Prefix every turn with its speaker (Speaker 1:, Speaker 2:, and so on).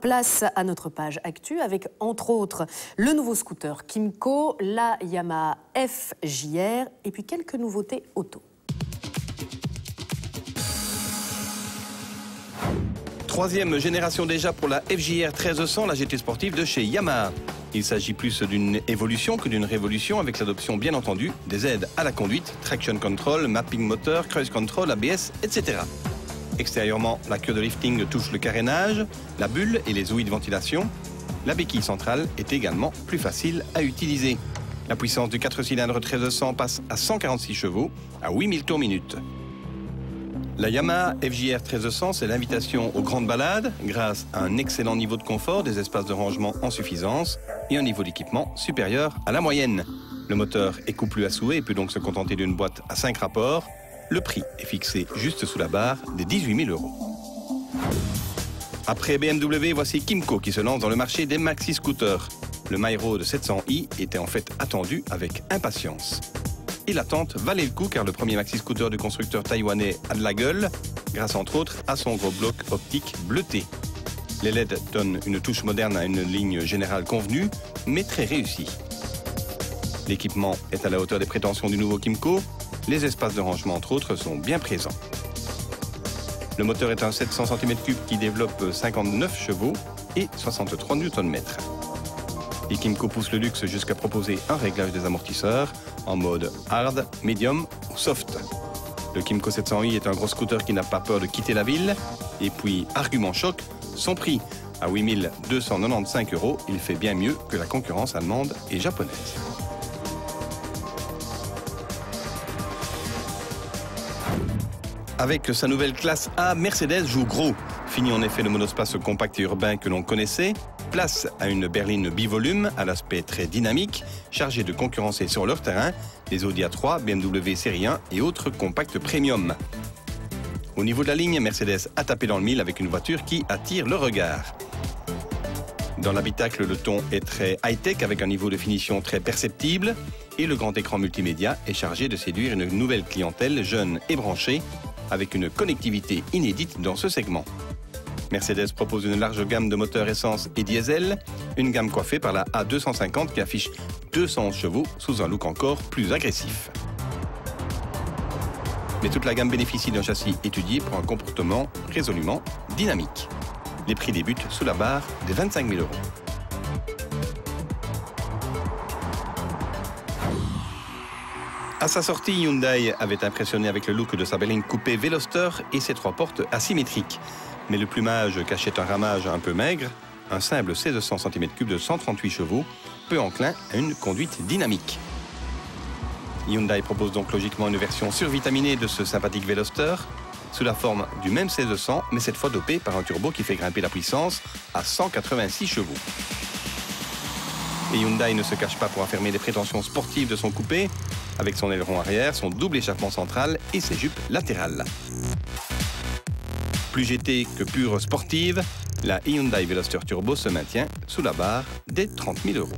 Speaker 1: Place à notre page actu avec, entre autres, le nouveau scooter Kymco, la Yamaha FJR et puis quelques nouveautés auto.
Speaker 2: Troisième génération déjà pour la FJR 1300, la GT sportive de chez Yamaha. Il s'agit plus d'une évolution que d'une révolution avec l'adoption bien entendu des aides à la conduite, traction control, mapping moteur, cruise control, ABS, etc. Extérieurement, la queue de lifting touche le carénage, la bulle et les ouïes de ventilation. La béquille centrale est également plus facile à utiliser. La puissance du 4 cylindres 1300 passe à 146 chevaux, à 8000 tours minute. La Yamaha FJR 1300, c'est l'invitation aux grandes balades grâce à un excellent niveau de confort, des espaces de rangement en suffisance et un niveau d'équipement supérieur à la moyenne. Le moteur est couplé à souhait et peut donc se contenter d'une boîte à 5 rapports. Le prix est fixé juste sous la barre des 18 000 €. Après BMW, voici Kymco qui se lance dans le marché des maxi-scooters. Le MyRoad 700i était en fait attendu avec impatience. Et l'attente valait le coup car le premier maxi-scooter du constructeur taïwanais a de la gueule, grâce entre autres à son gros bloc optique bleuté. Les LED donnent une touche moderne à une ligne générale convenue, mais très réussie. L'équipement est à la hauteur des prétentions du nouveau Kymco. Les espaces de rangement, entre autres, sont bien présents. Le moteur est un 700 cm3 qui développe 59 chevaux et 63 Nm. Et Kymco pousse le luxe jusqu'à proposer un réglage des amortisseurs en mode hard, medium ou soft. Le Kymco 700i est un gros scooter qui n'a pas peur de quitter la ville. Et puis, argument choc, son prix. À 8 295 €, il fait bien mieux que la concurrence allemande et japonaise. Avec sa nouvelle classe A, Mercedes joue gros. Fini en effet le monospace compact et urbain que l'on connaissait. Place à une berline bivolume à l'aspect très dynamique, chargée de concurrencer sur leur terrain les Audi A3, BMW Série 1 et autres compacts premium. Au niveau de la ligne, Mercedes a tapé dans le mille avec une voiture qui attire le regard. Dans l'habitacle, le ton est très high-tech avec un niveau de finition très perceptible et le grand écran multimédia est chargé de séduire une nouvelle clientèle jeune et branchée avec une connectivité inédite dans ce segment. Mercedes propose une large gamme de moteurs essence et diesel, une gamme coiffée par la A250 qui affiche 211 chevaux sous un look encore plus agressif. Mais toute la gamme bénéficie d'un châssis étudié pour un comportement résolument dynamique. Les prix débutent sous la barre des 25 000 €. À sa sortie, Hyundai avait impressionné avec le look de sa berline coupée Veloster et ses 3 portes asymétriques. Mais le plumage cachait un ramage un peu maigre, un simple 1600 cm3 de 138 chevaux, peu enclin à une conduite dynamique. Hyundai propose donc logiquement une version survitaminée de ce sympathique Veloster, sous la forme du même 1600, mais cette fois dopé par un turbo qui fait grimper la puissance à 186 chevaux. Et Hyundai ne se cache pas pour affirmer les prétentions sportives de son coupé, avec son aileron arrière, son double échappement central et ses jupes latérales. Plus GT que pure sportive, la Hyundai Veloster Turbo se maintient sous la barre des 30 000 €.